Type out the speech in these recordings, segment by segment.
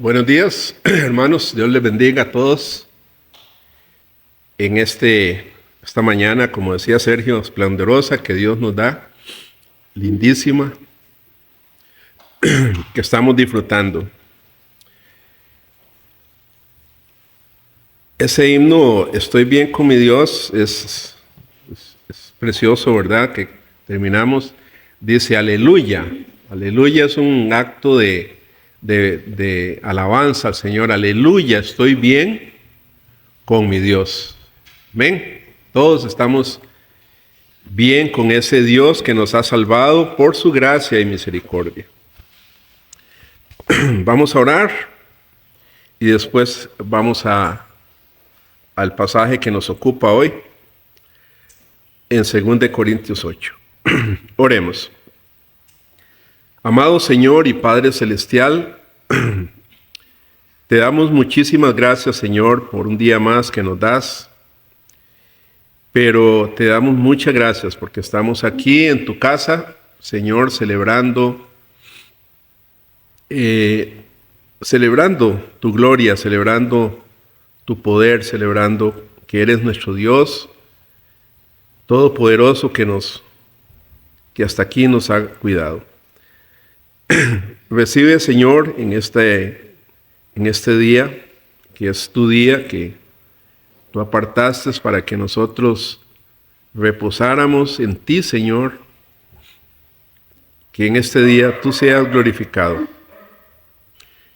Buenos días, hermanos. Dios les bendiga a todos en esta mañana, como decía Sergio, esplendorosa que Dios nos da, lindísima, que estamos disfrutando. Ese himno, Estoy bien con mi Dios, es precioso, ¿verdad? Que terminamos, dice aleluya. Aleluya es un acto de alabanza al Señor. Aleluya, estoy bien con mi Dios. Amén. Todos estamos bien con ese Dios que nos ha salvado por su gracia y misericordia. Vamos a orar y después vamos al pasaje que nos ocupa hoy en 2 Corintios 8. Oremos. Amado Señor y Padre Celestial, te damos muchísimas gracias, Señor, por un día más que nos das, pero te damos muchas gracias porque estamos aquí en tu casa, Señor, celebrando tu gloria, celebrando tu poder, celebrando que eres nuestro Dios todopoderoso que hasta aquí nos ha cuidado. Recibe, Señor, en este día, que es tu día, que tú apartaste para que nosotros reposáramos en ti, Señor, que en este día tú seas glorificado.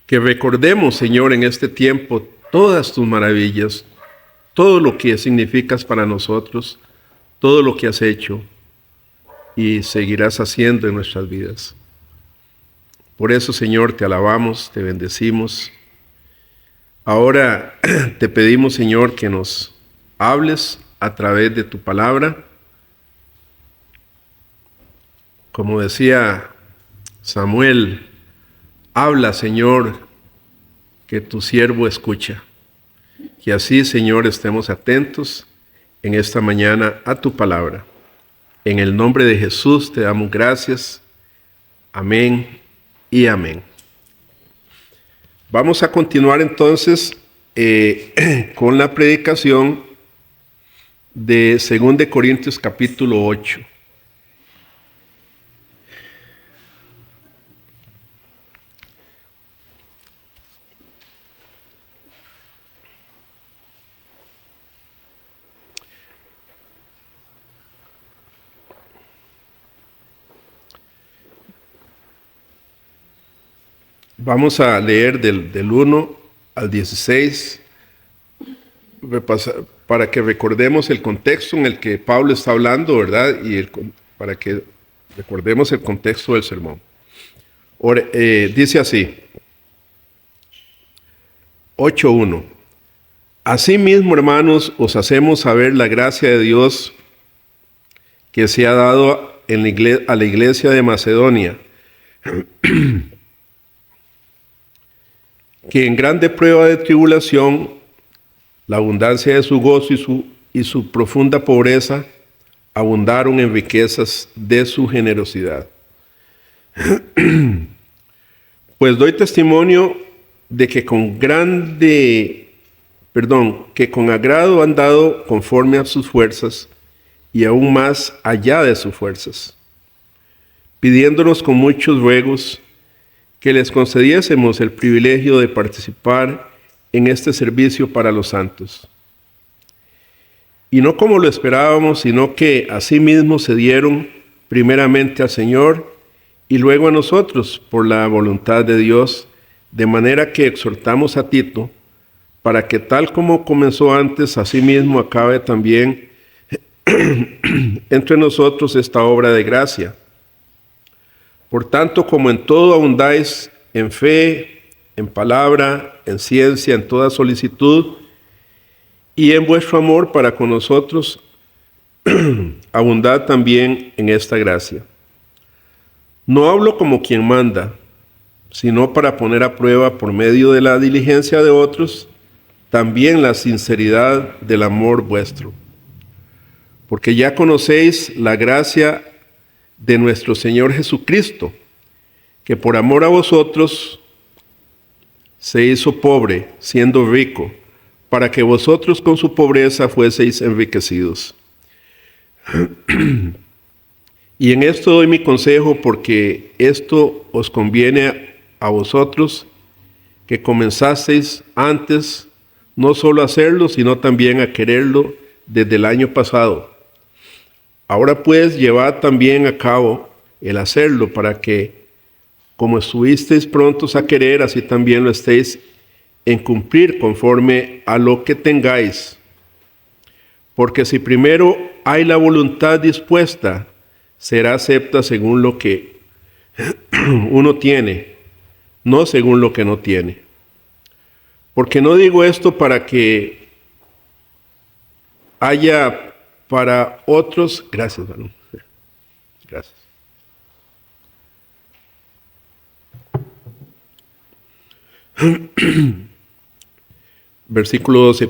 Que recordemos, Señor, en este tiempo todas tus maravillas, todo lo que significas para nosotros, todo lo que has hecho y seguirás haciendo en nuestras vidas. Por eso, Señor, te alabamos, te bendecimos. Ahora te pedimos, Señor, que nos hables a través de tu palabra. Como decía Samuel, habla, Señor, que tu siervo escucha. Que así, Señor, estemos atentos en esta mañana a tu palabra. En el nombre de Jesús te damos gracias. Amén y amén. Vamos a continuar entonces con la predicación de 2 Corintios capítulo 8. Vamos a leer del 1 al 16, para que recordemos el contexto en el que Pablo está hablando, ¿verdad? Y para que recordemos el contexto del sermón. Dice así, 8:1. Asimismo, hermanos, os hacemos saber la gracia de Dios que se ha dado a la iglesia de Macedonia, que en grande prueba de tribulación, la abundancia de su gozo y su profunda pobreza abundaron en riquezas de su generosidad. Pues doy testimonio de que con agrado han dado conforme a sus fuerzas y aún más allá de sus fuerzas, pidiéndonos con muchos ruegos que les concediésemos el privilegio de participar en este servicio para los santos. Y no como lo esperábamos, sino que asimismo se dieron primeramente al Señor y luego a nosotros por la voluntad de Dios, de manera que exhortamos a Tito para que tal como comenzó antes, asimismo acabe también entre nosotros esta obra de gracia. Por tanto, como en todo abundáis en fe, en palabra, en ciencia, en toda solicitud, y en vuestro amor para con nosotros, abundad también en esta gracia. No hablo como quien manda, sino para poner a prueba por medio de la diligencia de otros, también la sinceridad del amor vuestro. Porque ya conocéis la gracia de nuestro Señor Jesucristo, que por amor a vosotros se hizo pobre, siendo rico, para que vosotros con su pobreza fueseis enriquecidos. Y en esto doy mi consejo, porque esto os conviene a vosotros, que comenzasteis antes no solo a hacerlo, sino también a quererlo desde el año pasado. Ahora pues llevad también a cabo el hacerlo, para que, como estuvisteis prontos a querer, así también lo estéis en cumplir conforme a lo que tengáis. Porque si primero hay la voluntad dispuesta, será acepta según lo que uno tiene, no según lo que no tiene. Porque no digo esto para que haya para otros... Gracias, Manu. Gracias. Versículo 12,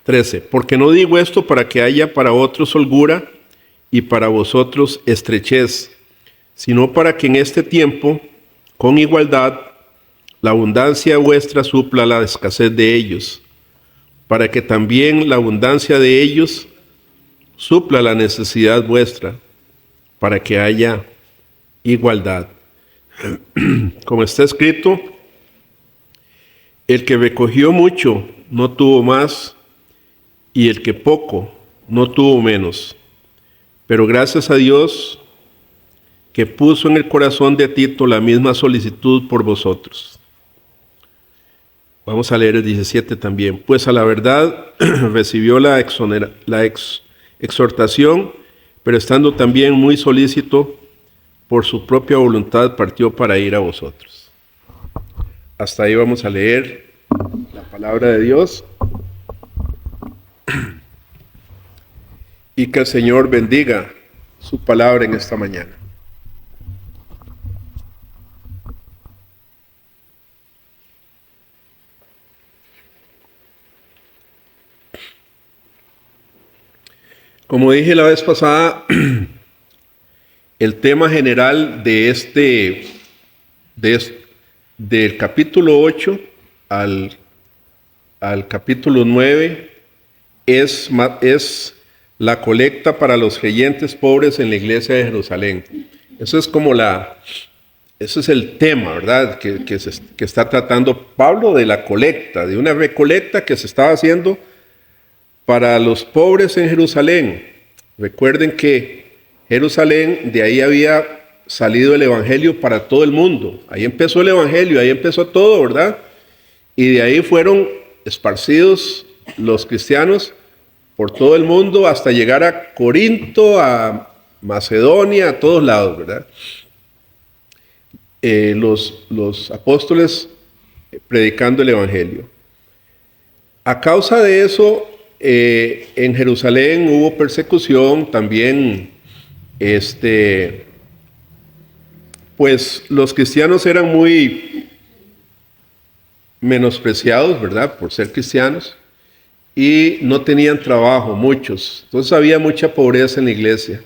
13. Porque no digo esto para que haya para otros holgura y para vosotros estrechez, sino para que en este tiempo, con igualdad, la abundancia vuestra supla la escasez de ellos, para que también la abundancia de ellos supla la necesidad vuestra, para que haya igualdad. Como está escrito, el que recogió mucho no tuvo más, y el que poco no tuvo menos. Pero gracias a Dios que puso en el corazón de Tito la misma solicitud por vosotros. Vamos a leer el 17 también. Pues a la verdad recibió la exhortación, pero estando también muy solícito, por su propia voluntad partió para ir a vosotros. Hasta ahí vamos a leer la palabra de Dios. Y que el Señor bendiga su palabra en esta mañana. Como dije la vez pasada, el tema general de del capítulo 8 al capítulo 9 es la colecta para los creyentes pobres en la iglesia de Jerusalén. Eso es ese es el tema, ¿verdad? Que está tratando Pablo, de la colecta, de una recolecta que se estaba haciendo para los pobres en Jerusalén. Recuerden que Jerusalén, de ahí había salido el evangelio para todo el mundo. Ahí empezó el evangelio, ahí empezó todo, ¿verdad? Y de ahí fueron esparcidos los cristianos por todo el mundo hasta llegar a Corinto, a Macedonia, a todos lados, ¿verdad? Los apóstoles predicando el evangelio. A causa de eso, en Jerusalén hubo persecución también. Pues los cristianos eran muy menospreciados, ¿verdad? Por ser cristianos. Y no tenían trabajo, muchos. Entonces había mucha pobreza en la iglesia.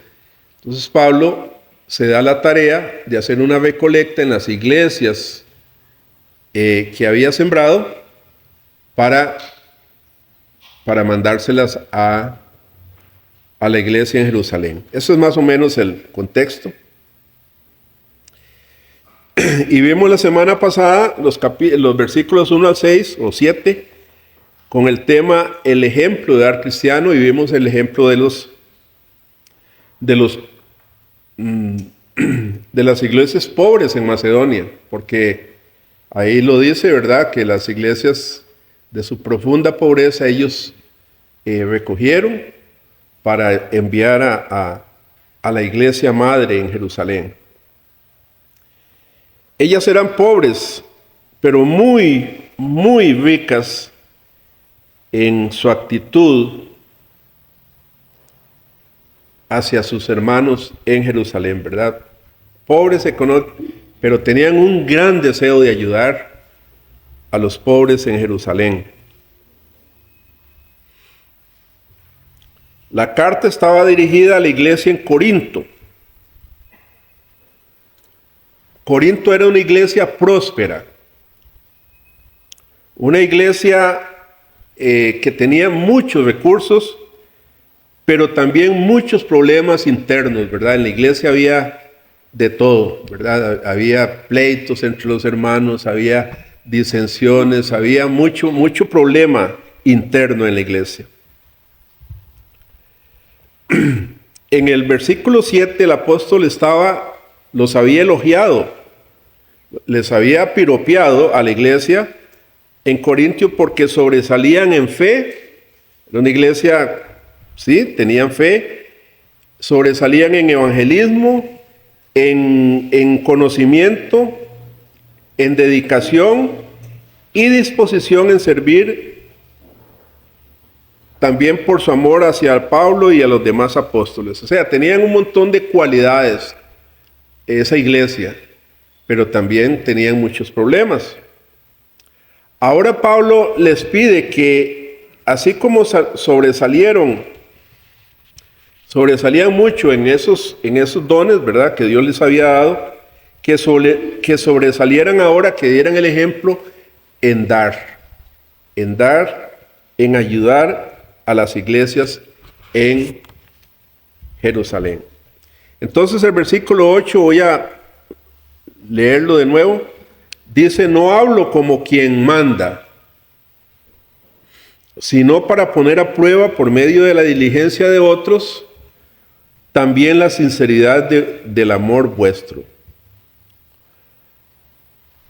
Entonces Pablo se da la tarea de hacer una recolecta en las iglesias que había sembrado para mandárselas a la iglesia en Jerusalén. Eso es más o menos el contexto. Y vimos la semana pasada los versículos 1 al 6 o 7 con el tema el ejemplo de dar cristiano, y vimos el ejemplo de las iglesias pobres en Macedonia, porque ahí lo dice, ¿verdad? Que las iglesias de su profunda pobreza ellos recogieron para enviar a la iglesia madre en Jerusalén. Ellas eran pobres, pero muy, muy ricas en su actitud hacia sus hermanos en Jerusalén, ¿verdad? Pobres económicamente, pero tenían un gran deseo de ayudar a los pobres en Jerusalén. La carta estaba dirigida a la iglesia en Corinto. Corinto era una iglesia próspera, una iglesia que tenía muchos recursos, pero también muchos problemas internos, ¿verdad? En la iglesia había de todo, ¿verdad? Había pleitos entre los hermanos, había disensiones, había mucho problema interno en la iglesia. En el versículo 7 el apóstol los había elogiado, les había piropeado a la iglesia en Corintio porque sobresalían en fe. Era una iglesia, sí, tenían fe, sobresalían en evangelismo, en conocimiento, en dedicación y disposición en servir, también por su amor hacia Pablo y a los demás apóstoles. O sea, tenían un montón de cualidades esa iglesia, pero también tenían muchos problemas. Ahora Pablo les pide que, así como sobresalían mucho en esos dones, ¿verdad?, que Dios les había dado, que sobresalieran ahora, que dieran el ejemplo en dar, en ayudar a las iglesias en Jerusalén. Entonces el versículo 8, voy a leerlo de nuevo, dice: no hablo como quien manda, sino para poner a prueba por medio de la diligencia de otros, también la sinceridad del amor vuestro.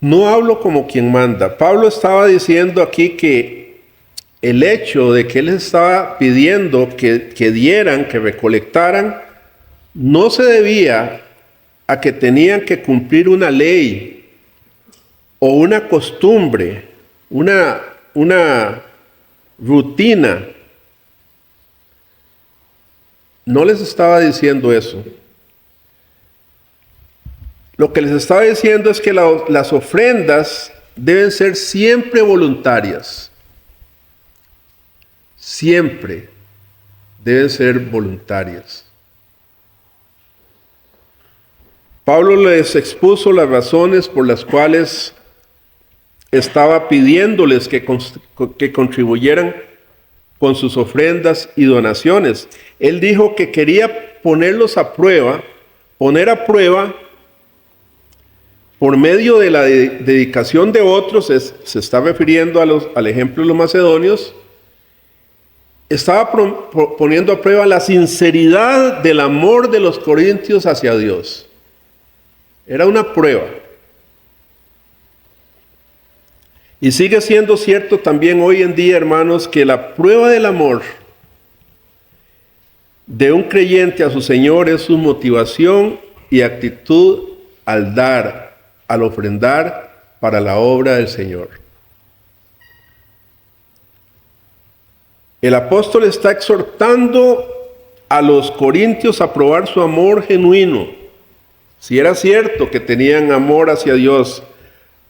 No hablo como quien manda. Pablo estaba diciendo aquí que el hecho de que él estaba pidiendo que dieran, que recolectaran, no se debía a que tenían que cumplir una ley o una costumbre, una rutina. No les estaba diciendo eso. Lo que les estaba diciendo es que las ofrendas deben ser siempre voluntarias. Siempre deben ser voluntarias. Pablo les expuso las razones por las cuales estaba pidiéndoles que contribuyeran con sus ofrendas y donaciones. Él dijo que quería poner a prueba por medio de la dedicación de otros. Se está refiriendo al ejemplo de los macedonios. Estaba poniendo a prueba la sinceridad del amor de los corintios hacia Dios. Era una prueba. Y sigue siendo cierto también hoy en día, hermanos, que la prueba del amor de un creyente a su Señor es su motivación y actitud al dar, al ofrendar para la obra del Señor. El apóstol está exhortando a los corintios a probar su amor genuino. Si era cierto que tenían amor hacia Dios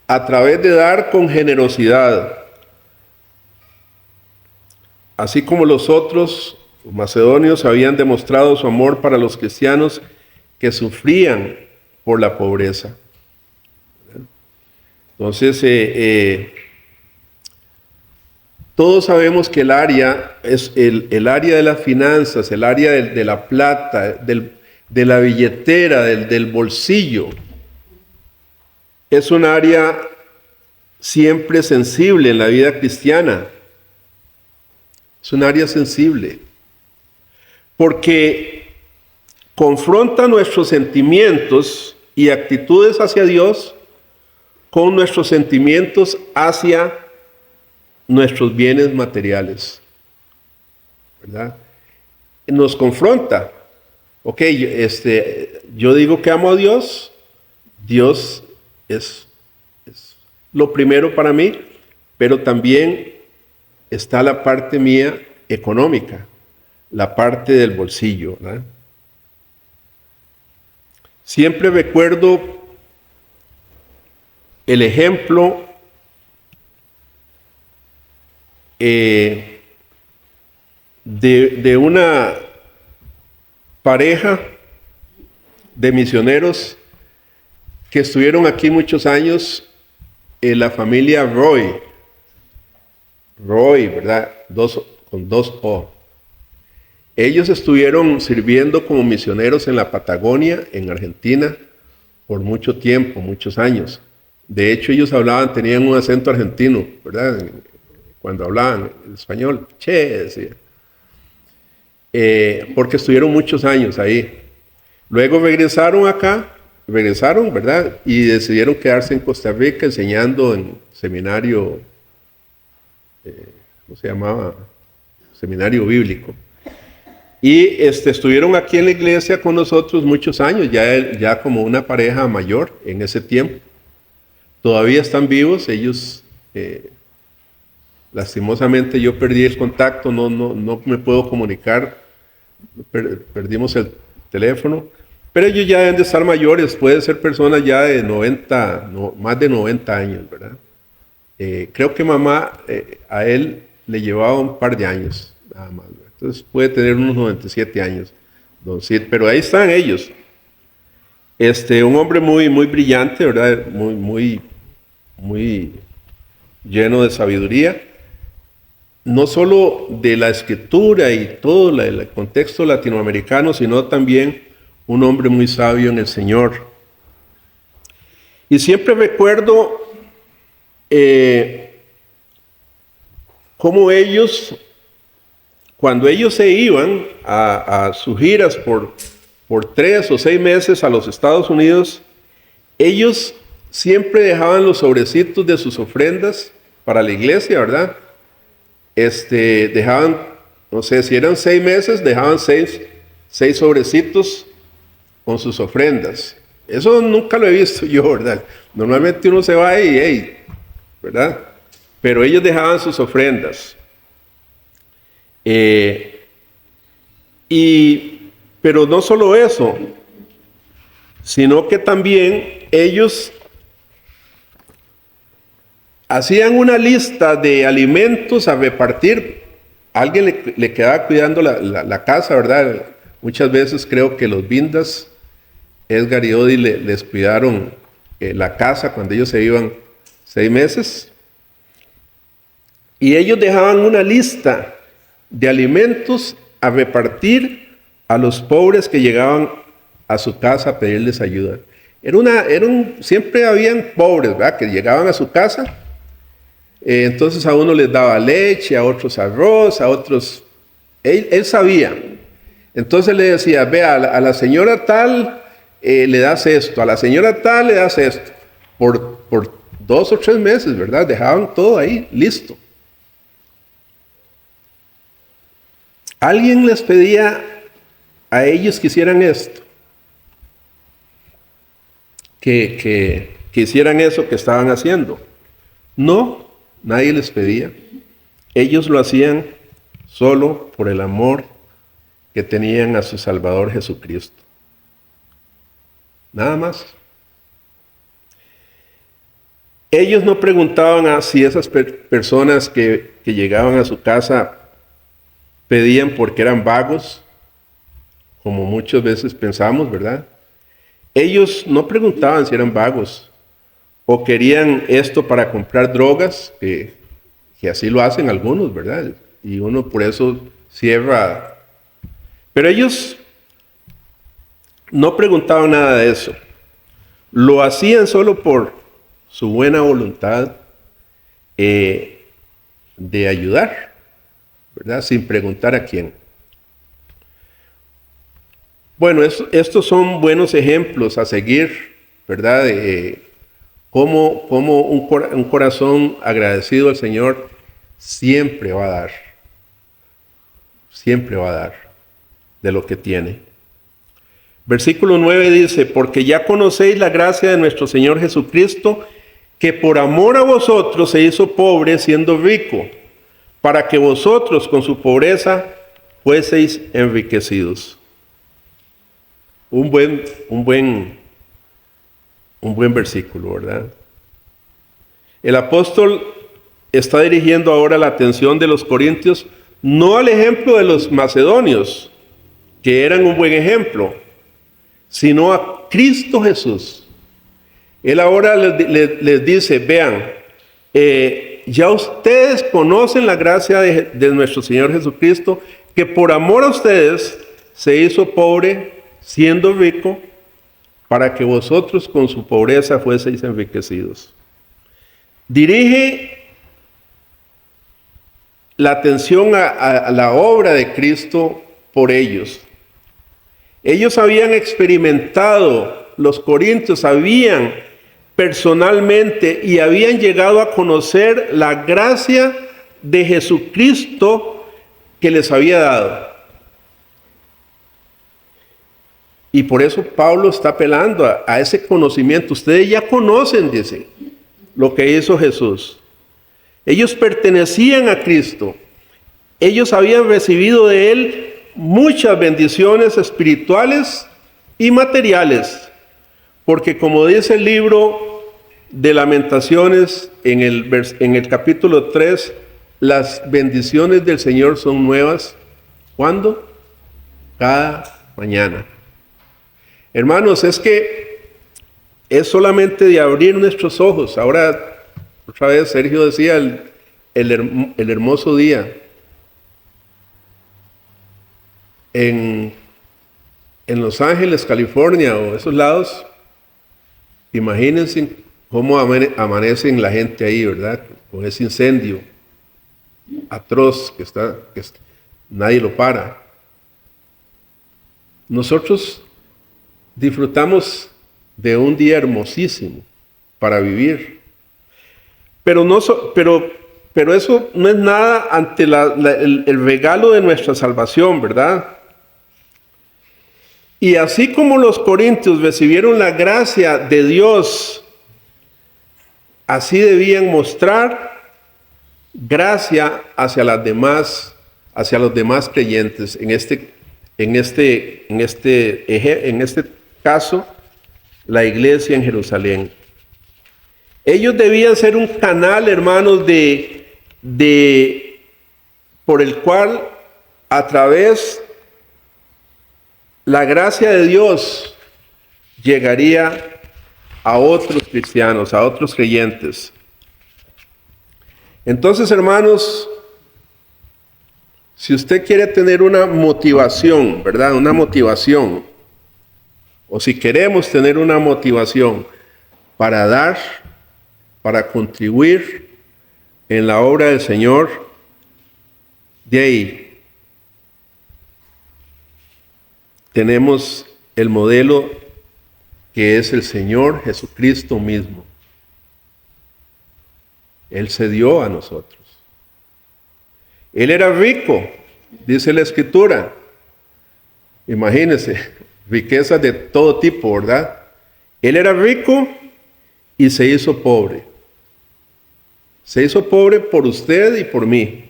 a través de dar con generosidad, así como los otros macedonios habían demostrado su amor para los cristianos que sufrían por la pobreza. Entonces, todos sabemos que el área es el área de las finanzas, el área de la plata, de la billetera, del bolsillo. Es un área siempre sensible en la vida cristiana. Es un área sensible. Porque confronta nuestros sentimientos y actitudes hacia Dios con nuestros sentimientos hacia nuestros bienes materiales, ¿verdad? Nos confronta. Ok, yo digo que amo a Dios. Dios es lo primero para mí, pero también está la parte mía económica, la parte del bolsillo, ¿verdad? Siempre recuerdo el ejemplo de una pareja de misioneros que estuvieron aquí muchos años, la familia Roy, ¿verdad? Con dos O. Ellos estuvieron sirviendo como misioneros en la Patagonia, en Argentina, por mucho tiempo, muchos años. De hecho, ellos tenían un acento argentino, ¿verdad? Cuando hablaban el español, che, decía. Porque estuvieron muchos años ahí. Luego regresaron, ¿verdad? Y decidieron quedarse en Costa Rica enseñando en seminario, ¿cómo se llamaba? Seminario bíblico. Y estuvieron aquí en la iglesia con nosotros muchos años, ya como una pareja mayor en ese tiempo. Todavía están vivos, ellos, lastimosamente yo perdí el contacto, no me puedo comunicar, perdimos el teléfono, pero ellos ya deben de estar mayores, pueden ser personas ya de 90, más de 90 años, ¿verdad? Creo que mamá a él le llevaba un par de años, nada más, ¿verdad? Entonces puede tener unos 97 años, don Cid, pero ahí están ellos. Un hombre muy, muy brillante, ¿verdad? Muy lleno de sabiduría, no solo de la escritura y todo el contexto latinoamericano, sino también un hombre muy sabio en el Señor. Y siempre recuerdo cómo ellos, cuando ellos se iban a sus giras por 3 o 6 meses a los Estados Unidos, ellos siempre dejaban los sobrecitos de sus ofrendas para la iglesia, ¿verdad? Dejaban, no sé, si eran 6 meses, dejaban 6 sobrecitos con sus ofrendas. Eso nunca lo he visto yo, ¿verdad? Normalmente uno se va y, hey, ¿verdad? Pero ellos dejaban sus ofrendas. Pero no solo eso, sino que también ellos hacían una lista de alimentos a repartir. Alguien le quedaba cuidando la casa, ¿verdad? Muchas veces creo que los Vindas, Edgar y Odi, les cuidaron la casa cuando ellos se iban 6 meses. Y ellos dejaban una lista de alimentos a repartir a los pobres que llegaban a su casa a pedirles ayuda. Siempre habían pobres, ¿verdad? Que llegaban a su casa. Entonces a uno les daba leche, a otros arroz, a otros... Él sabía. Entonces le decía, vea, a la señora tal le das esto, a la señora tal le das esto. Por 2 o 3 meses, ¿verdad? Dejaban todo ahí, listo. Alguien les pedía a ellos que hicieran esto. Que hicieran eso que estaban haciendo. No, nadie les pedía. Ellos lo hacían solo por el amor que tenían a su Salvador Jesucristo. Nada más. Ellos no preguntaban si esas personas que llegaban a su casa pedían porque eran vagos, como muchas veces pensamos, ¿verdad? Ellos no preguntaban si eran vagos o querían esto para comprar drogas, que así lo hacen algunos, ¿verdad? Y uno por eso cierra. Pero ellos no preguntaban nada de eso. Lo hacían solo por su buena voluntad de ayudar, ¿verdad? Sin preguntar a quién. Bueno, estos son buenos ejemplos a seguir, ¿verdad? Cómo un corazón agradecido al Señor siempre va a dar. Siempre va a dar de lo que tiene. Versículo 9 dice, porque ya conocéis la gracia de nuestro Señor Jesucristo, que por amor a vosotros se hizo pobre siendo rico, para que vosotros con su pobreza fueseis enriquecidos. Un buen versículo, ¿verdad? El apóstol está dirigiendo ahora la atención de los corintios no al ejemplo de los macedonios, que eran un buen ejemplo, sino a Cristo Jesús, Él ahora les dice, vean, ya ustedes conocen la gracia de nuestro Señor Jesucristo, que por amor a ustedes se hizo pobre siendo rico, para que vosotros con su pobreza fueseis enriquecidos. Dirige la atención a la obra de Cristo por ellos. Ellos habían experimentado, los corintios habían personalmente y habían llegado a conocer la gracia de Jesucristo que les había dado. Y por eso Pablo está apelando a ese conocimiento. Ustedes ya conocen, dice, lo que hizo Jesús. Ellos pertenecían a Cristo. Ellos habían recibido de Él muchas bendiciones espirituales y materiales. Porque como dice el libro de Lamentaciones en el capítulo 3, las bendiciones del Señor son nuevas. ¿Cuándo? Cada mañana. Hermanos, es que es solamente de abrir nuestros ojos. Ahora, otra vez Sergio decía el hermoso día en Los Ángeles, California o esos lados. Imagínense cómo amanecen la gente ahí, ¿verdad? Con ese incendio atroz que nadie lo para. Nosotros disfrutamos de un día hermosísimo para vivir. Pero eso no es nada ante el regalo de nuestra salvación, ¿verdad? Y así como los corintios recibieron la gracia de Dios, así debían mostrar gracia hacia los demás creyentes. En este caso, la iglesia en Jerusalén. Ellos debían ser un canal, hermanos, por el cual, a través la gracia de Dios llegaría a otros cristianos, a otros creyentes. Entonces, hermanos, si usted quiere tener una motivación, ¿verdad? Una motivación, o si queremos tener una motivación para dar, para contribuir en la obra del Señor, de ahí tenemos el modelo que es el Señor Jesucristo mismo. Él se dio a nosotros. Él era rico, dice la Escritura. Imagínense, riquezas de todo tipo, ¿verdad? Él era rico y se hizo pobre. Se hizo pobre por usted y por mí,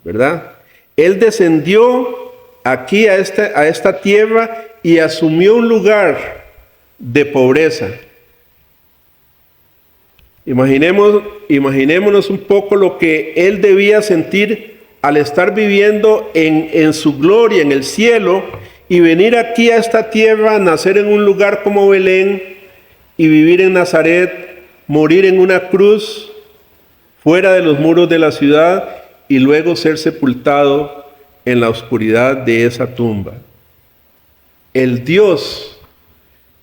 ¿verdad? Él descendió aquí a esta tierra y asumió un lugar de pobreza. Imaginémonos un poco lo que él debía sentir al estar viviendo en su gloria, en el cielo, y venir aquí a esta tierra, nacer en un lugar como Belén, y vivir en Nazaret, morir en una cruz, fuera de los muros de la ciudad, y luego ser sepultado en la oscuridad de esa tumba. El Dios,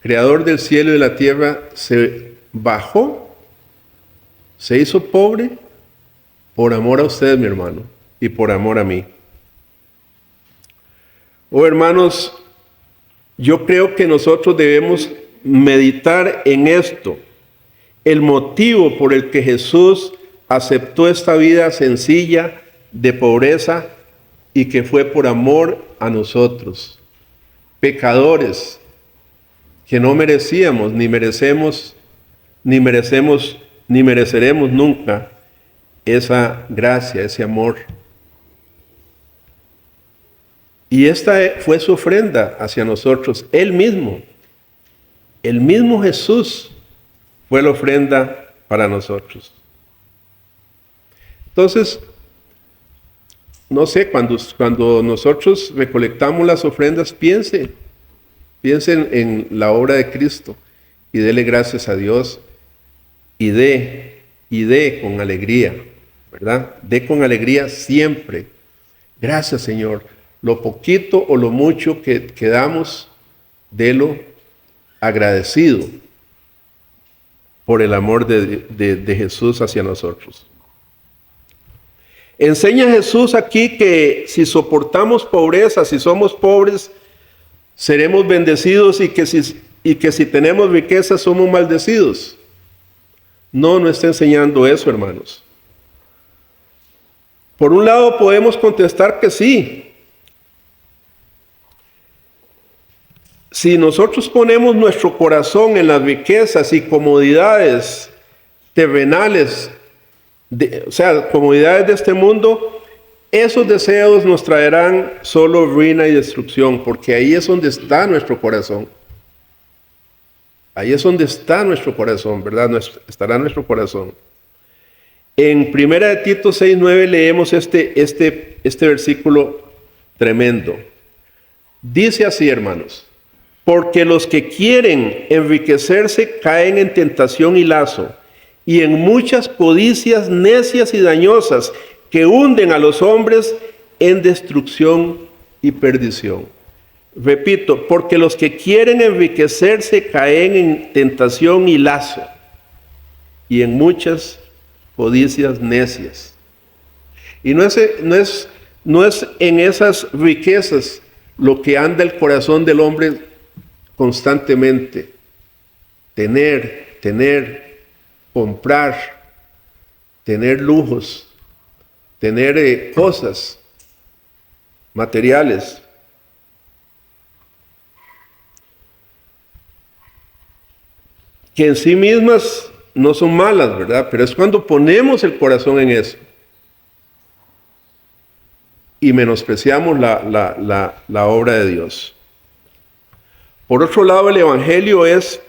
creador del cielo y de la tierra, se bajó, se hizo pobre por amor a usted, mi hermano, y por amor a mí. Oh, hermanos, yo creo que nosotros debemos meditar en esto, el motivo por el que Jesús aceptó esta vida sencilla de pobreza y que fue por amor a nosotros, pecadores que no merecíamos, ni mereceremos nunca esa gracia, ese amor. Y esta fue su ofrenda hacia nosotros, Él mismo. El mismo Jesús fue la ofrenda para nosotros. Entonces, no sé, cuando nosotros recolectamos las ofrendas, piensen en la obra de Cristo y dele gracias a Dios y dé con alegría, ¿verdad? Dé con alegría siempre. Gracias, Señor. Lo poquito o lo mucho que damos, délo agradecido por el amor de Jesús hacia nosotros. Enseña Jesús aquí que si soportamos pobreza, si somos pobres, seremos bendecidos y que si tenemos riqueza somos maldecidos. No está enseñando eso, hermanos. Por un lado podemos contestar que sí. Si nosotros ponemos nuestro corazón en las riquezas y comodidades terrenales, comodidades de este mundo, esos deseos nos traerán solo ruina y destrucción, porque ahí es donde está nuestro corazón. Ahí es donde está nuestro corazón, ¿verdad? Estará nuestro corazón. En 1 de Tito 6:9 leemos este versículo tremendo. Dice así, hermanos: porque los que quieren enriquecerse caen en tentación y lazo, y en muchas codicias necias y dañosas que hunden a los hombres en destrucción y perdición. Repito, porque los que quieren enriquecerse caen en tentación y lazo, y en muchas codicias necias. Y no es en esas riquezas lo que anda el corazón del hombre constantemente. Tener, comprar, tener lujos, tener cosas materiales. Que en sí mismas no son malas, ¿verdad? Pero es cuando ponemos el corazón en eso y menospreciamos la obra de Dios. Por otro lado, el Evangelio es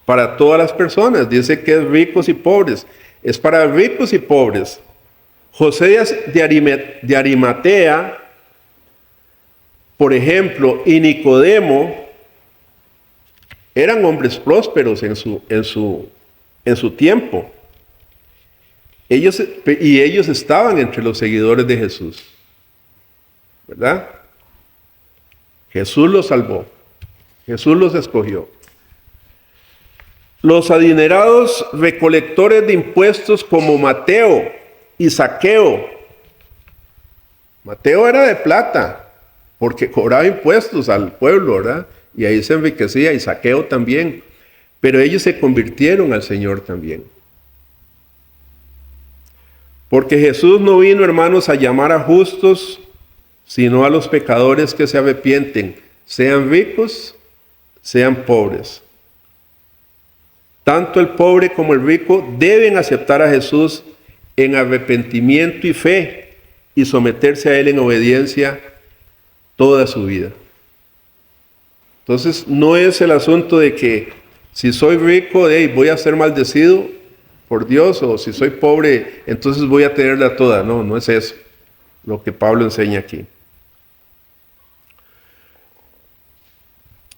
para todas las personas. Dice que es ricos y pobres. Es para ricos y pobres. José de Arimatea, por ejemplo, y Nicodemo, eran hombres prósperos en su tiempo. Ellos estaban entre los seguidores de Jesús, ¿verdad? Jesús los salvó. Jesús los escogió. Los adinerados recolectores de impuestos como Mateo y Zaqueo. Mateo era de plata, porque cobraba impuestos al pueblo, ¿verdad? Y ahí se enriquecía, y Zaqueo también. Pero ellos se convirtieron al Señor también. Porque Jesús no vino, hermanos, a llamar a justos, sino a los pecadores que se arrepienten, sean ricos, sean pobres. Tanto el pobre como el rico deben aceptar a Jesús en arrepentimiento y fe y someterse a Él en obediencia toda su vida. Entonces, no es el asunto de que si soy rico, voy a ser maldecido por Dios, o si soy pobre, entonces voy a tenerla toda. No es eso lo que Pablo enseña aquí.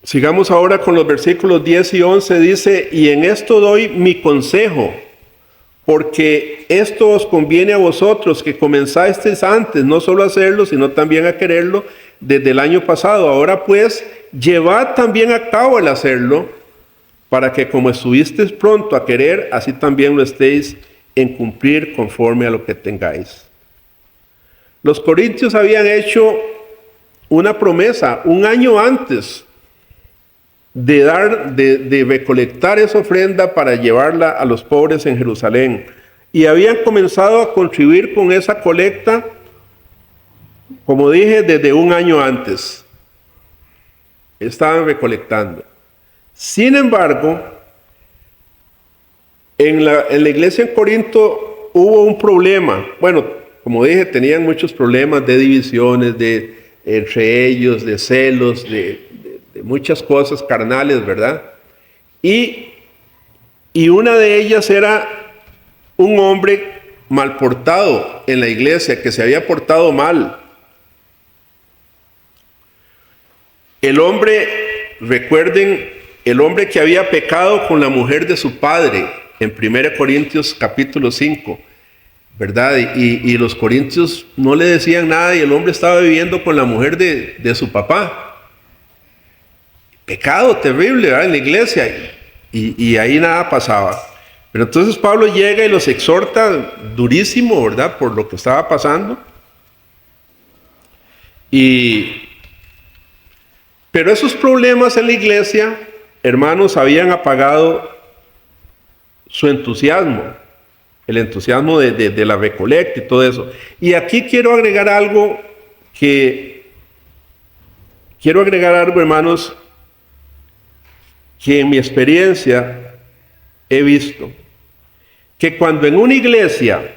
Sigamos ahora con los versículos 10 y 11. Dice: y en esto doy mi consejo, porque esto os conviene a vosotros, que comenzasteis antes, no solo a hacerlo, sino también a quererlo desde el año pasado. Ahora pues, llevad también a cabo el hacerlo, para que como estuvisteis pronto a querer, así también lo estéis en cumplir conforme a lo que tengáis. Los corintios habían hecho una promesa un año antes de recolectar esa ofrenda para llevarla a los pobres en Jerusalén. Y habían comenzado a contribuir con esa colecta, como dije, desde un año antes. Estaban recolectando. Sin embargo, en la iglesia en Corinto hubo un problema. Bueno, como dije, tenían muchos problemas de divisiones entre ellos, de celos, de muchas cosas carnales, ¿verdad? Y una de ellas era un hombre mal portado en la iglesia, que se había portado mal. El hombre, recuerden, el hombre que había pecado con la mujer de su padre, en 1 Corintios capítulo 5, ¿verdad? Y los corintios no le decían nada y el hombre estaba viviendo con la mujer de su papá. Pecado terrible, ¿verdad? En la iglesia. Y ahí nada pasaba. Pero entonces Pablo llega y los exhorta durísimo, ¿verdad? Por lo que estaba pasando. Pero esos problemas en la iglesia, hermanos, habían apagado su entusiasmo. El entusiasmo de la recolecta y todo eso. Y aquí quiero agregar algo, hermanos, que en mi experiencia he visto. Que cuando en una iglesia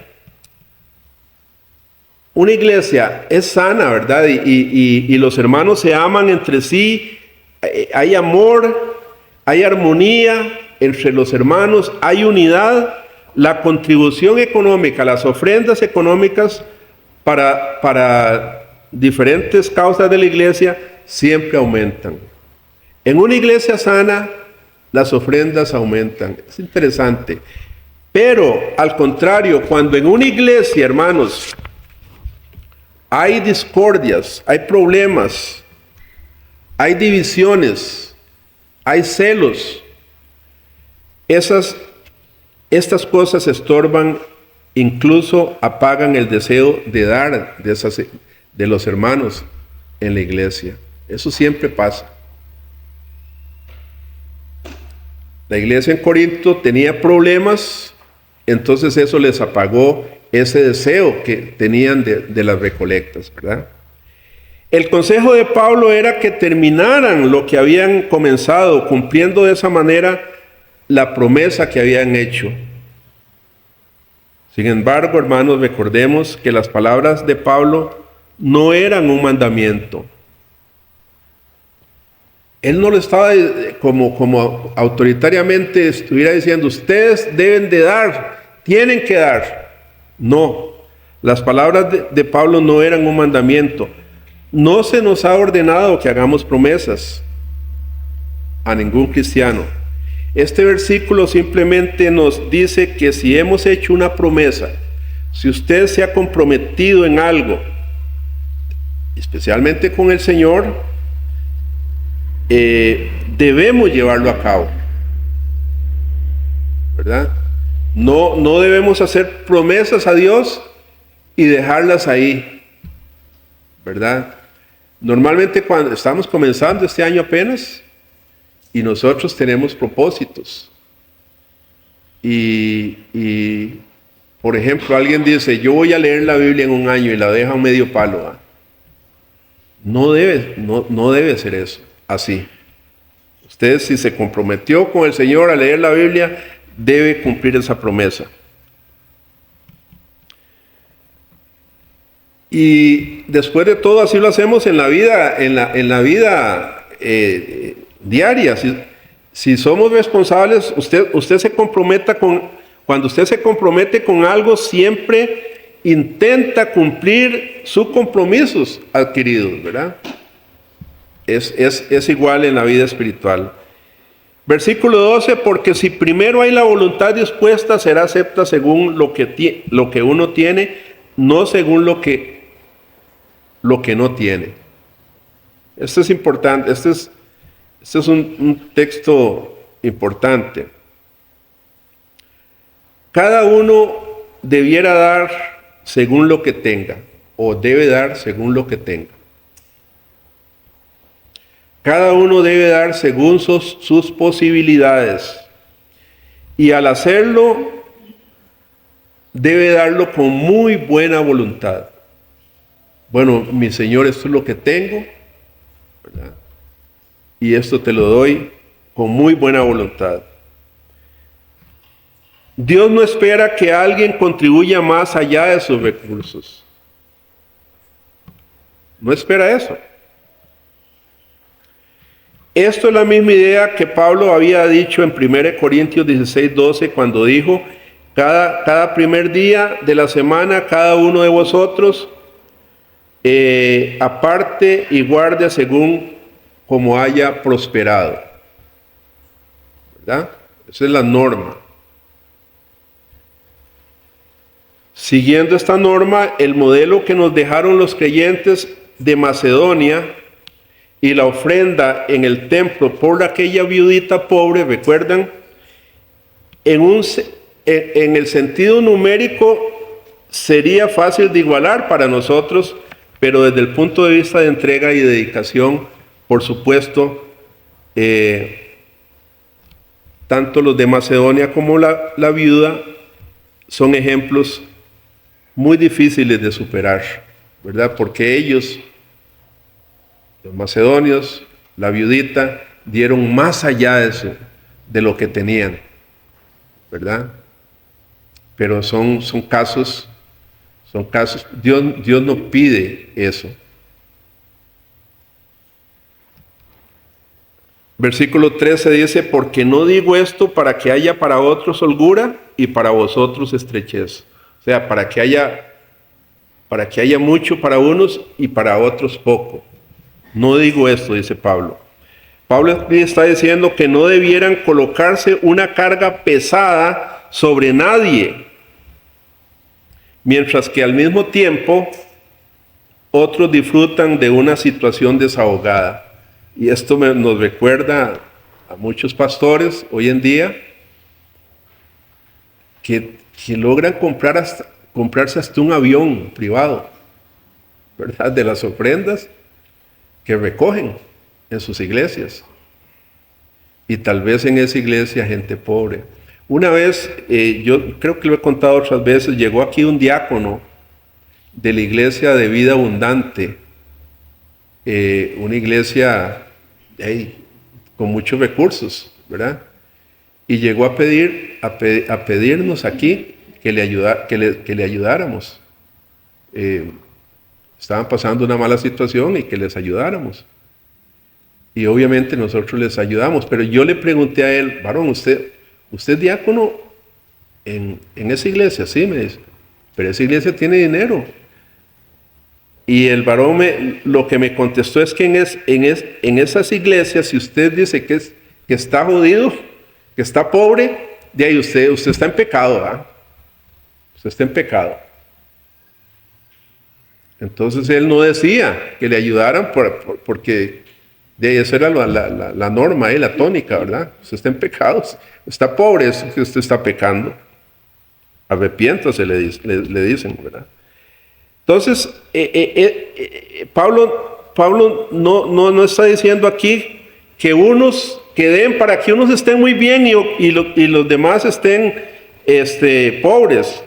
es sana, ¿verdad? Y los hermanos se aman entre sí, hay amor, hay armonía entre los hermanos, hay unidad. La contribución económica, las ofrendas económicas para diferentes causas de la iglesia siempre aumentan. En una iglesia sana, las ofrendas aumentan. Es interesante. Pero, al contrario, cuando en una iglesia, hermanos, hay discordias, hay problemas, hay divisiones, hay celos, estas cosas estorban, incluso apagan el deseo de dar de los hermanos en la iglesia. Eso siempre pasa. La iglesia en Corinto tenía problemas, entonces eso les apagó ese deseo que tenían de las recolectas, ¿verdad? El consejo de Pablo era que terminaran lo que habían comenzado, cumpliendo de esa manera la promesa que habían hecho. Sin embargo, hermanos, recordemos que las palabras de Pablo no eran un mandamiento. Él no lo estaba como autoritariamente estuviera diciendo, ustedes deben de dar, tienen que dar. No, las palabras de Pablo no eran un mandamiento. No se nos ha ordenado que hagamos promesas a ningún cristiano. Este versículo simplemente nos dice que si hemos hecho una promesa, si usted se ha comprometido en algo, especialmente con el Señor, debemos llevarlo a cabo, ¿verdad? No debemos hacer promesas a Dios y dejarlas ahí, ¿verdad? Normalmente cuando estamos comenzando este año apenas, y nosotros tenemos propósitos. Y por ejemplo, alguien dice, yo voy a leer la Biblia en un año y la deja a un medio palo. ¿Ah? No debe ser eso, así. Usted, si se comprometió con el Señor a leer la Biblia, debe cumplir esa promesa. Y después de todo, así lo hacemos en la vida, diaria. Si somos responsables, usted se comprometa cuando usted se compromete con algo, siempre intenta cumplir sus compromisos adquiridos, ¿verdad? Es igual en la vida espiritual. Versículo 12, porque si primero hay la voluntad dispuesta, será acepta según lo que uno tiene, no según lo que no tiene. Esto es importante, este es un texto importante. Cada uno debiera dar según lo que tenga, o debe dar según lo que tenga. Cada uno debe dar según sus posibilidades. Y al hacerlo, debe darlo con muy buena voluntad. Bueno, mi Señor, esto es lo que tengo, ¿verdad? Y esto te lo doy con muy buena voluntad. Dios no espera que alguien contribuya más allá de sus recursos. No espera eso. Esto es la misma idea que Pablo había dicho en 1 Corintios 16:12 cuando dijo, cada primer día de la semana, cada uno de vosotros aparte y guarde según como haya prosperado. ¿verdad? Esa es la norma. Siguiendo esta norma, el modelo que nos dejaron los creyentes de Macedonia y la ofrenda en el templo por aquella viudita pobre, ¿recuerdan? En el sentido numérico sería fácil de igualar para nosotros, pero desde el punto de vista de entrega y dedicación, por supuesto, tanto los de Macedonia como la viuda son ejemplos muy difíciles de superar, ¿verdad? Porque ellos, los macedonios, la viudita, dieron más allá de eso, de lo que tenían, ¿verdad? Pero son casos, Dios no pide eso. Versículo 13 dice, porque no digo esto para que haya para otros holgura y para vosotros estrechez. O sea, para que haya mucho para unos y para otros poco. No digo esto, dice Pablo. Pablo está diciendo que no debieran colocarse una carga pesada sobre nadie, mientras que al mismo tiempo otros disfrutan de una situación desahogada. Y esto nos recuerda a muchos pastores hoy en día que logran comprarse hasta un avión privado, ¿verdad? De las ofrendas que recogen en sus iglesias. Y tal vez en esa iglesia gente pobre. Una vez, yo creo que lo he contado otras veces, llegó aquí un diácono de la iglesia de Vida Abundante, una iglesia con muchos recursos, ¿verdad? Y llegó a pedirnos aquí que le ayudáramos. Estaban pasando una mala situación y que les ayudáramos. Y obviamente nosotros les ayudamos, pero yo le pregunté a él, varón, ¿usted es diácono en esa iglesia? Sí, me dice, pero esa iglesia tiene dinero. Y el varón lo que me contestó es que en esas iglesias, si usted dice que está jodido, que está pobre, de ahí usted está en pecado, ¿verdad? Usted está en pecado. Entonces él no decía que le ayudaran porque de ahí esa era la norma, la tónica, ¿verdad? Usted está en pecados, está pobre, es que usted está pecando. Arrepiéntase, le dicen, ¿verdad? Entonces, Pablo no está diciendo aquí que unos que den para que unos estén muy bien y los demás estén pobres.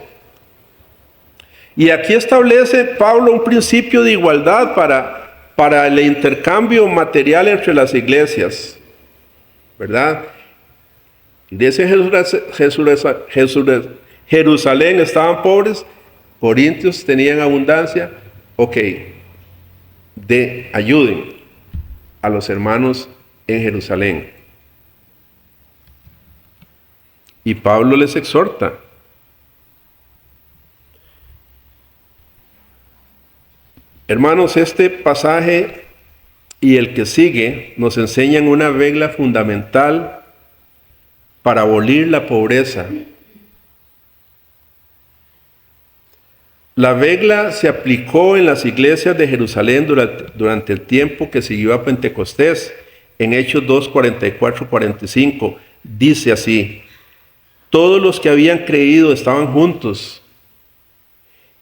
Y aquí establece Pablo un principio de igualdad para el intercambio material entre las iglesias, ¿verdad? Iglesia Jerusalén estaban pobres, Corintios tenían abundancia. Ok, ayuden a los hermanos en Jerusalén. Y Pablo les exhorta. Hermanos, este pasaje y el que sigue nos enseñan una regla fundamental para abolir la pobreza. La regla se aplicó en las iglesias de Jerusalén durante el tiempo que siguió a Pentecostés. En Hechos 2, 44, 45, dice así: todos los que habían creído estaban juntos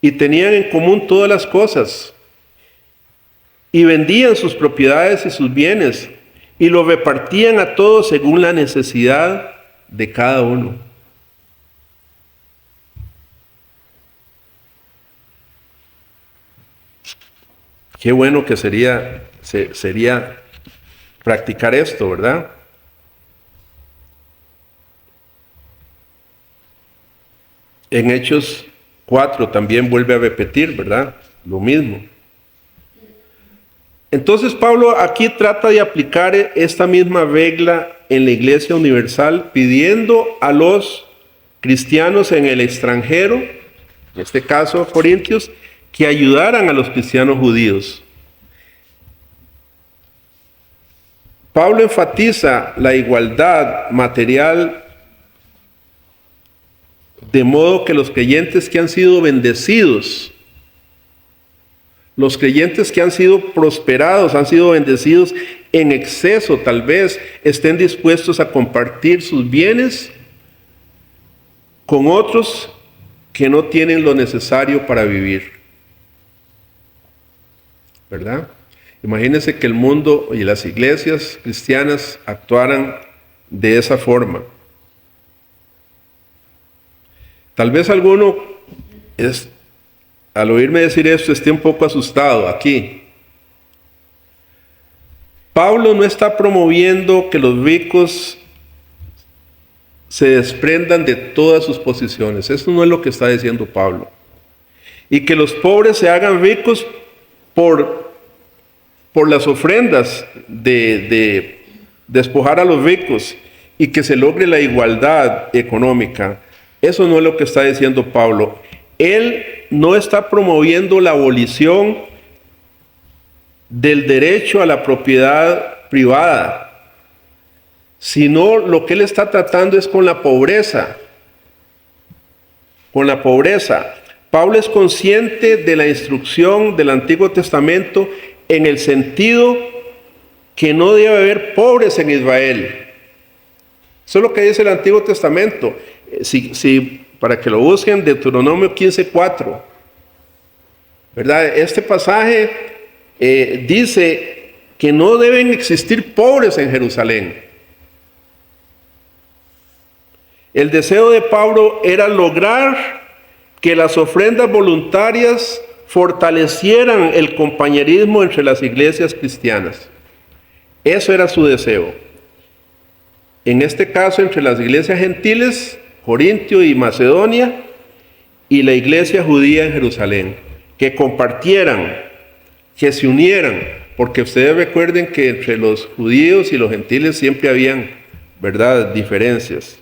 y tenían en común todas las cosas, y vendían sus propiedades y sus bienes, y lo repartían a todos según la necesidad de cada uno. Qué bueno que sería practicar esto, ¿verdad? En Hechos 4 también vuelve a repetir, ¿verdad? Lo mismo. Entonces Pablo aquí trata de aplicar esta misma regla en la Iglesia Universal, pidiendo a los cristianos en el extranjero, en este caso Corintios, que ayudaran a los cristianos judíos. Pablo enfatiza la igualdad material de modo que los creyentes que han sido bendecidos, los creyentes que han sido prosperados, han sido bendecidos en exceso, tal vez estén dispuestos a compartir sus bienes con otros que no tienen lo necesario para vivir. ¿Verdad? Imagínense que el mundo y las iglesias cristianas actuaran de esa forma. Tal vez alguno, al oírme decir esto, esté un poco asustado aquí. Pablo no está promoviendo que los ricos se desprendan de todas sus posiciones. Eso no es lo que está diciendo Pablo. Y que los pobres se hagan ricos por las ofrendas de despojar a los ricos y que se logre la igualdad económica. Eso no es lo que está diciendo Pablo. Él no está promoviendo la abolición del derecho a la propiedad privada, sino lo que él está tratando es con la pobreza. Con la pobreza. Pablo es consciente de la instrucción del Antiguo Testamento en el sentido que no debe haber pobres en Israel. Eso es lo que dice el Antiguo Testamento. Para que lo busquen, Deuteronomio 15:4. ¿Verdad? Este pasaje dice que no deben existir pobres en Jerusalén. El deseo de Pablo era lograr que las ofrendas voluntarias fortalecieran el compañerismo entre las iglesias cristianas. Eso era su deseo. En este caso, entre las iglesias gentiles, Corintio y Macedonia, y la iglesia judía en Jerusalén, que compartieran, que se unieran, porque ustedes recuerden que entre los judíos y los gentiles siempre habían, ¿verdad?, diferencias.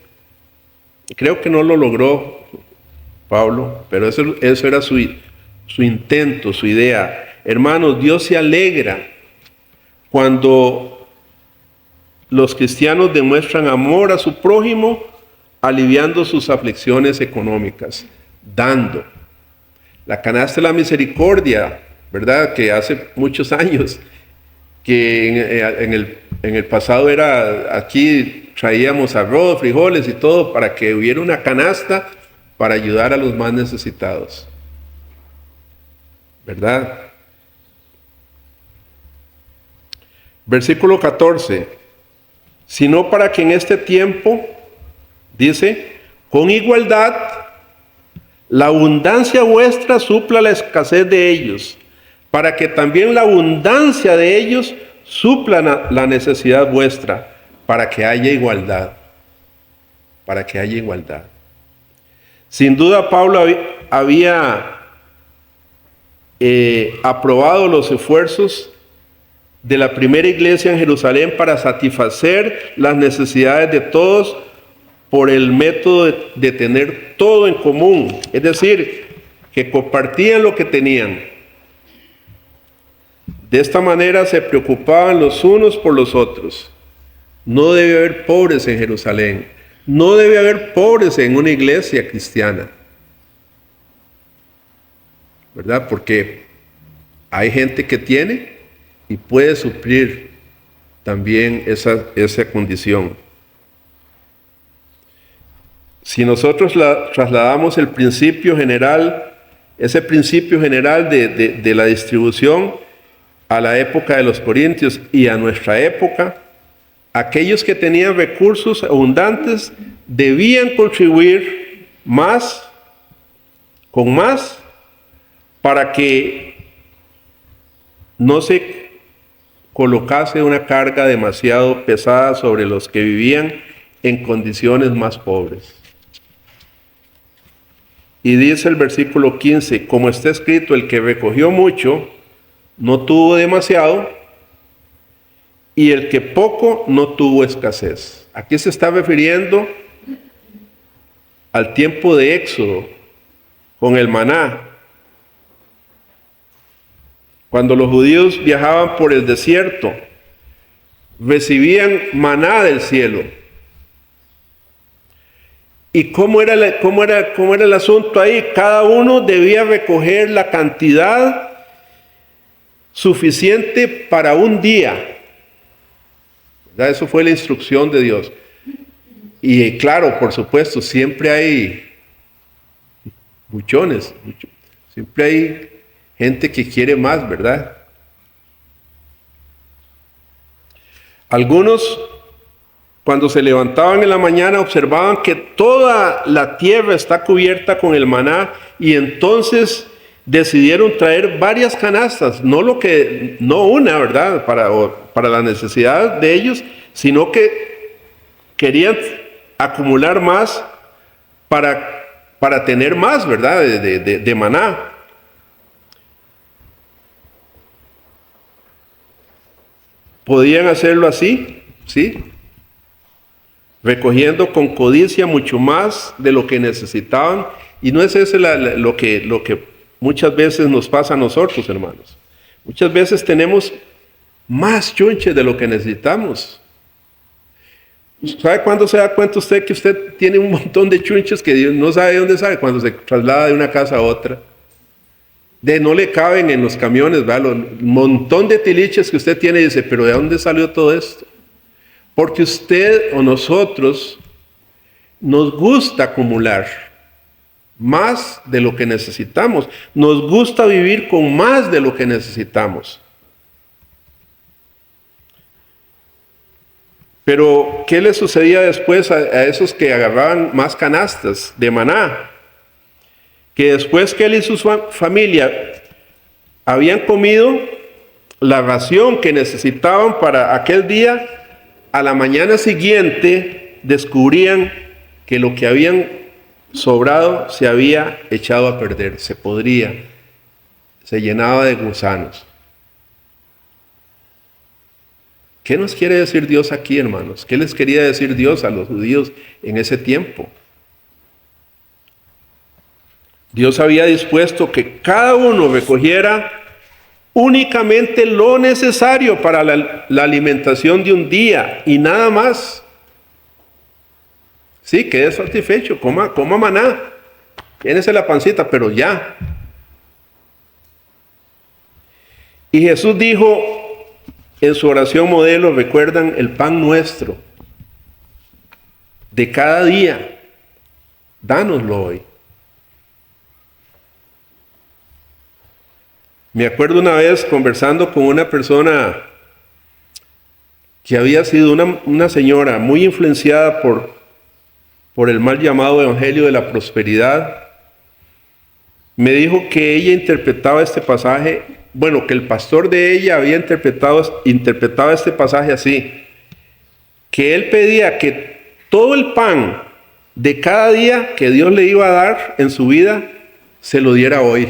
Creo que no lo logró Pablo, pero eso era su intento, su idea. Hermanos, Dios se alegra cuando los cristianos demuestran amor a su prójimo, aliviando sus aflicciones económicas, dando. La canasta de la misericordia, ¿verdad?, que hace muchos años, que en el pasado era, aquí traíamos arroz, frijoles y todo, para que hubiera una canasta para ayudar a los más necesitados. ¿Verdad? Versículo 14. Sino para que en este tiempo, dice, con igualdad, la abundancia vuestra supla la escasez de ellos, para que también la abundancia de ellos supla la necesidad vuestra, para que haya igualdad. Para que haya igualdad. Sin duda Pablo había aprobado los esfuerzos de la primera iglesia en Jerusalén para satisfacer las necesidades de todos por el método de tener todo en común, es decir, que compartían lo que tenían. De esta manera se preocupaban los unos por los otros. No debe haber pobres en Jerusalén, no debe haber pobres en una iglesia cristiana, ¿verdad? Porque hay gente que tiene y puede suplir también esa condición. Si nosotros trasladamos el principio general, ese principio general de la distribución a la época de los Corintios y a nuestra época, aquellos que tenían recursos abundantes debían contribuir con más, para que no se colocase una carga demasiado pesada sobre los que vivían en condiciones más pobres. Y dice el versículo 15, como está escrito, el que recogió mucho no tuvo demasiado, y el que poco no tuvo escasez. Aquí se está refiriendo al tiempo de Éxodo, con el maná. Cuando los judíos viajaban por el desierto, recibían maná del cielo. ¿Y cómo era el asunto ahí? Cada uno debía recoger la cantidad suficiente para un día. ¿Verdad? Eso fue la instrucción de Dios. Y claro, por supuesto, siempre hay buchones, siempre hay gente que quiere más, ¿verdad? Algunos, cuando se levantaban en la mañana, observaban que toda la tierra está cubierta con el maná y entonces decidieron traer varias canastas, no una, ¿verdad? Para la necesidad de ellos, sino que querían acumular más para tener más, ¿verdad? De maná. Podían hacerlo así, ¿sí? Recogiendo con codicia mucho más de lo que necesitaban. Y no es eso lo que muchas veces nos pasa a nosotros, hermanos. Muchas veces tenemos más chunches de lo que necesitamos. ¿Sabe cuándo se da cuenta usted que usted tiene un montón de chunches que Dios no sabe dónde sabe? Cuando se traslada de una casa a otra. No le caben en los camiones, ¿verdad? Un montón de tiliches que usted tiene y dice, pero ¿de dónde salió todo esto? Porque usted o nosotros nos gusta acumular más de lo que necesitamos. Nos gusta vivir con más de lo que necesitamos. Pero, ¿qué le sucedía después a esos que agarraban más canastas de maná? Que después que él y su familia habían comido la ración que necesitaban para aquel día, a la mañana siguiente descubrían que lo que habían sobrado se había echado a perder, se podría, se llenaba de gusanos. ¿Qué nos quiere decir Dios aquí, hermanos? ¿Qué les quería decir Dios a los judíos en ese tiempo? Dios había dispuesto que cada uno recogiera únicamente lo necesario para la alimentación de un día y nada más. Sí, quede satisfecho, coma maná, llénese la pancita, pero ya. Y Jesús dijo en su oración modelo, recuerdan, el pan nuestro de cada día, dánoslo hoy. Me acuerdo una vez conversando con una persona que había sido una señora muy influenciada por el mal llamado Evangelio de la Prosperidad. Me dijo que ella interpretaba este pasaje, bueno, que el pastor de ella había interpretado este pasaje así, que él pedía que todo el pan de cada día que Dios le iba a dar en su vida, se lo diera hoy.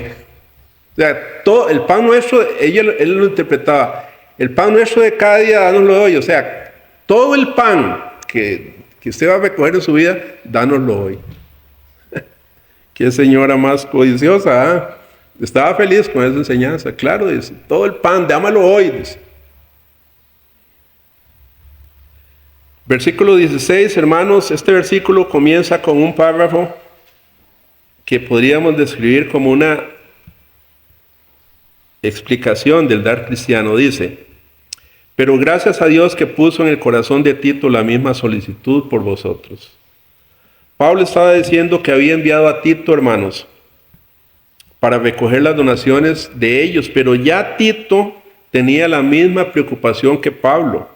O sea, todo el pan nuestro, él lo interpretaba, el pan nuestro de cada día, dánoslo hoy. O sea, todo el pan que usted va a recoger en su vida, dánoslo hoy. Qué señora más codiciosa, ¿eh? Estaba feliz con esa enseñanza, claro, dice, todo el pan, dámelo hoy, dice. Versículo 16, hermanos, este versículo comienza con un párrafo que podríamos describir como una explicación del dar cristiano. Dice, pero gracias a Dios que puso en el corazón de Tito la misma solicitud por vosotros. Pablo estaba diciendo que había enviado a Tito, hermanos, para recoger las donaciones de ellos, pero ya Tito tenía la misma preocupación que Pablo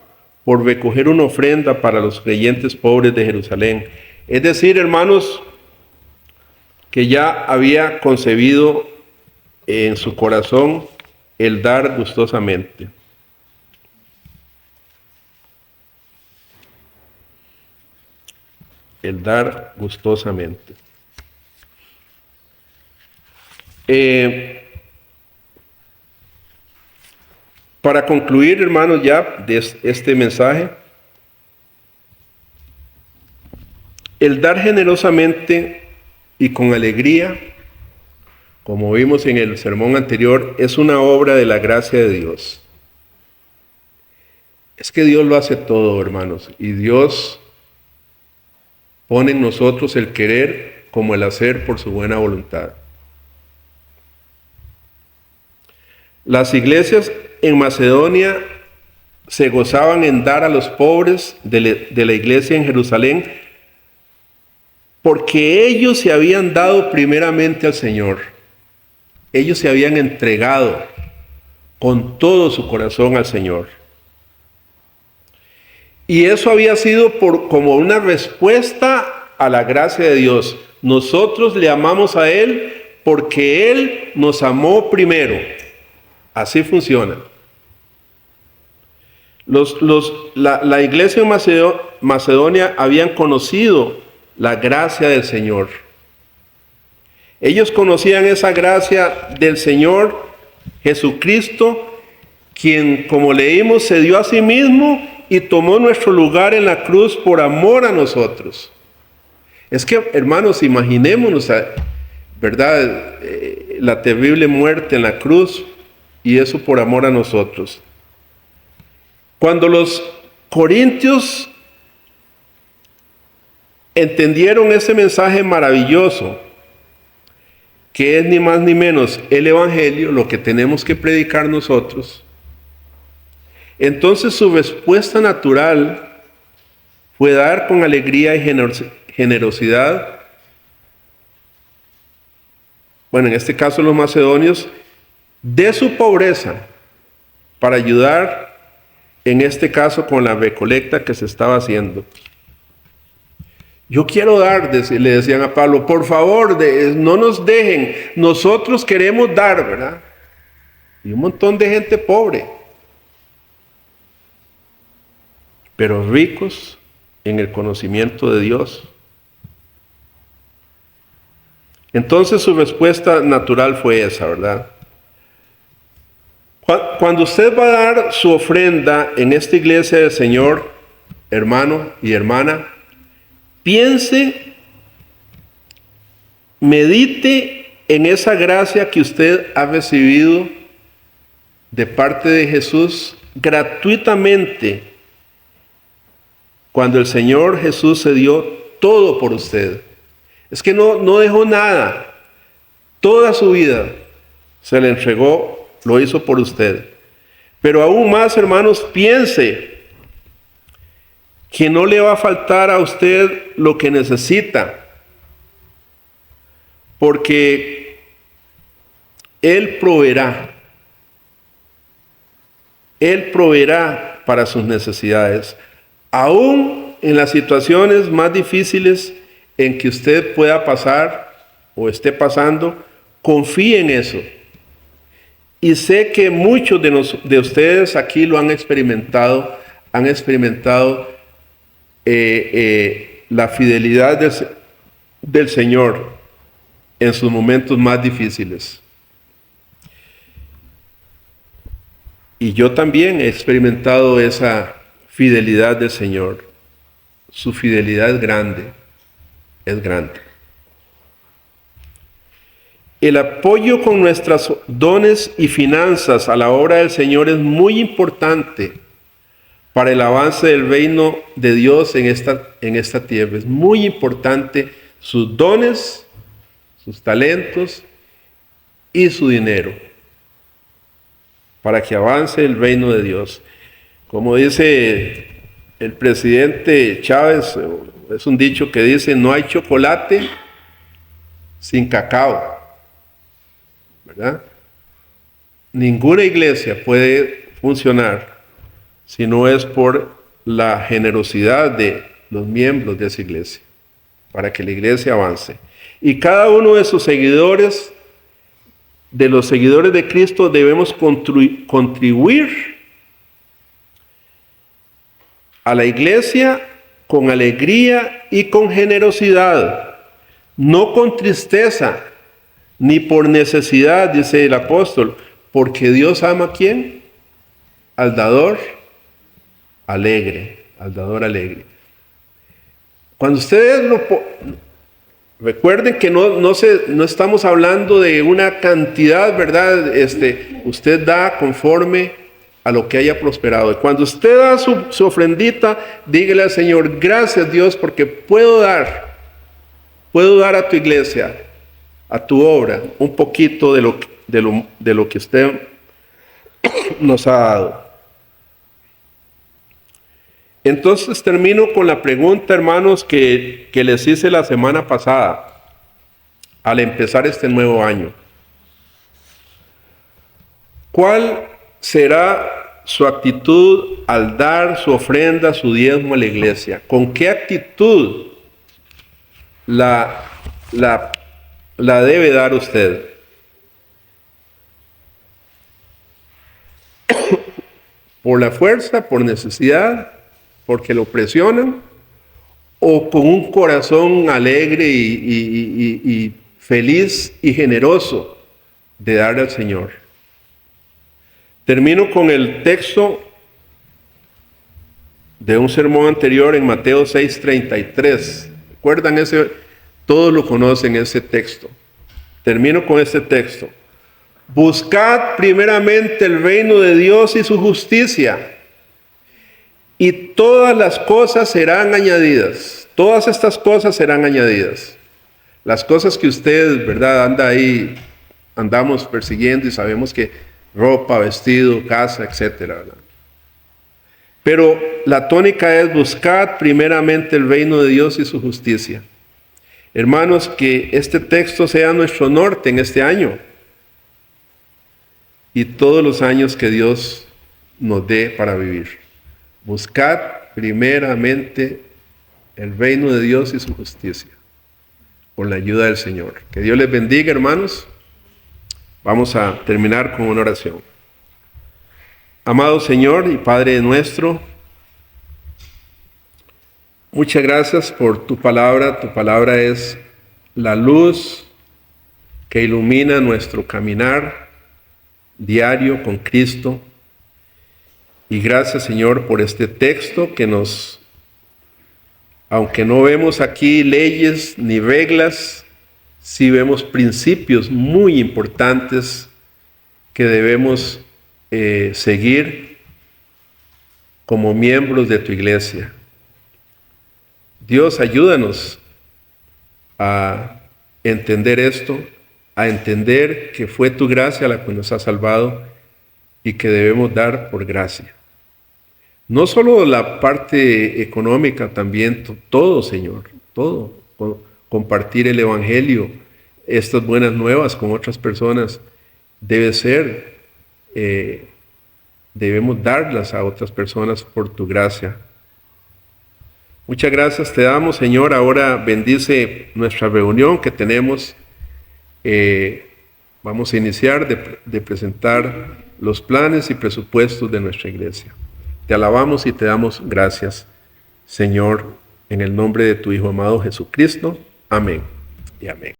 por recoger una ofrenda para los creyentes pobres de Jerusalén. Es decir, hermanos, que ya había concebido en su corazón el dar gustosamente. El dar gustosamente. Para concluir, hermanos, ya de este mensaje, el dar generosamente y con alegría, como vimos en el sermón anterior, es una obra de la gracia de Dios. Es que Dios lo hace todo, hermanos, y Dios pone en nosotros el querer como el hacer por su buena voluntad. Las iglesias en Macedonia se gozaban en dar a los pobres de la iglesia en Jerusalén, porque ellos se habían dado primeramente al Señor. Ellos se habían entregado con todo su corazón al Señor. Y eso había sido como una respuesta a la gracia de Dios. Nosotros le amamos a Él porque Él nos amó primero. Así funciona. La iglesia en Macedonia habían conocido la gracia del Señor. Ellos conocían esa gracia del Señor Jesucristo, quien, como leímos, se dio a sí mismo y tomó nuestro lugar en la cruz por amor a nosotros. Es que, hermanos, imaginémonos, ¿verdad? La terrible muerte en la cruz, y eso por amor a nosotros. Cuando los corintios entendieron ese mensaje maravilloso, que es ni más ni menos el Evangelio, lo que tenemos que predicar nosotros, entonces su respuesta natural fue dar con alegría y generosidad, bueno, en este caso los macedonios, de su pobreza para ayudar, en este caso con la recolecta que se estaba haciendo. Yo quiero dar, le decían a Pablo, por favor, no nos dejen, nosotros queremos dar, ¿verdad? Y un montón de gente pobre, pero ricos en el conocimiento de Dios. Entonces su respuesta natural fue esa, ¿verdad? Cuando usted va a dar su ofrenda en esta iglesia del Señor, hermano y hermana, piense, medite en esa gracia que usted ha recibido de parte de Jesús gratuitamente, cuando el Señor Jesús se dio todo por usted. Es que no dejó nada, toda su vida se le entregó, lo hizo por usted. Pero aún más, hermanos, piense que no le va a faltar a usted lo que necesita, porque Él proveerá para sus necesidades, aún en las situaciones más difíciles en que usted pueda pasar o esté pasando. Confíe en eso. Y sé que muchos de ustedes aquí lo han experimentado la fidelidad del Señor en sus momentos más difíciles. Y yo también he experimentado esa fidelidad del Señor. Su fidelidad es grande, es grande. El apoyo con nuestros dones y finanzas a la obra del Señor es muy importante para el avance del reino de Dios en esta tierra. Es muy importante sus dones, sus talentos y su dinero para que avance el reino de Dios. Como dice el presidente Chávez, es un dicho que dice, no hay chocolate sin cacao, ¿verdad? Ninguna iglesia puede funcionar si no es por la generosidad de los miembros de esa iglesia, para que la iglesia avance. Y cada uno de sus seguidores, de los seguidores de Cristo, debemos contribuir a la iglesia con alegría y con generosidad, no con tristeza, ni por necesidad, dice el apóstol, porque Dios ama ¿a quién? Al dador alegre, al dador alegre. Cuando ustedes recuerden que no estamos hablando de una cantidad, ¿verdad? Usted da conforme a lo que haya prosperado. Y cuando usted da su ofrendita, dígale al Señor, gracias Dios, porque puedo dar a tu iglesia, a tu obra, un poquito de lo que usted nos ha dado. Entonces termino con la pregunta, hermanos, que les hice la semana pasada, al empezar este nuevo año. ¿Cuál será su actitud al dar su ofrenda, su diezmo a la iglesia? ¿Con qué actitud la debe dar usted? ¿Por la fuerza, por necesidad, porque lo presionan? ¿O con un corazón alegre y feliz y generoso de darle al Señor? Termino con el texto de un sermón anterior en Mateo 6:33. ¿Recuerdan ese? Todos lo conocen, ese texto. Termino con este texto. Buscad primeramente el reino de Dios y su justicia, y todas las cosas serán añadidas. Todas estas cosas serán añadidas. Las cosas que usted, ¿verdad?, andamos persiguiendo y sabemos que ropa, vestido, casa, etcétera, ¿verdad? Pero la tónica es buscar primeramente el reino de Dios y su justicia. Hermanos, que este texto sea nuestro norte en este año y todos los años que Dios nos dé para vivir. Buscad primeramente el reino de Dios y su justicia, con la ayuda del Señor. Que Dios les bendiga, hermanos. Vamos a terminar con una oración. Amado Señor y Padre nuestro, muchas gracias por tu palabra. Tu palabra es la luz que ilumina nuestro caminar diario con Cristo. Y gracias, Señor, por este texto que aunque no vemos aquí leyes ni reglas, sí vemos principios muy importantes que debemos seguir como miembros de tu iglesia. Dios, ayúdanos a entender esto, a entender que fue tu gracia la que nos ha salvado y que debemos dar por gracia. No solo la parte económica, también todo, Señor, todo. Compartir el Evangelio, estas buenas nuevas con otras personas, debemos darlas a otras personas por tu gracia. Muchas gracias te damos, Señor. Ahora bendice nuestra reunión que tenemos. Vamos a iniciar de presentar los planes y presupuestos de nuestra iglesia. Te alabamos y te damos gracias, Señor, en el nombre de tu Hijo amado Jesucristo. Amén y amén.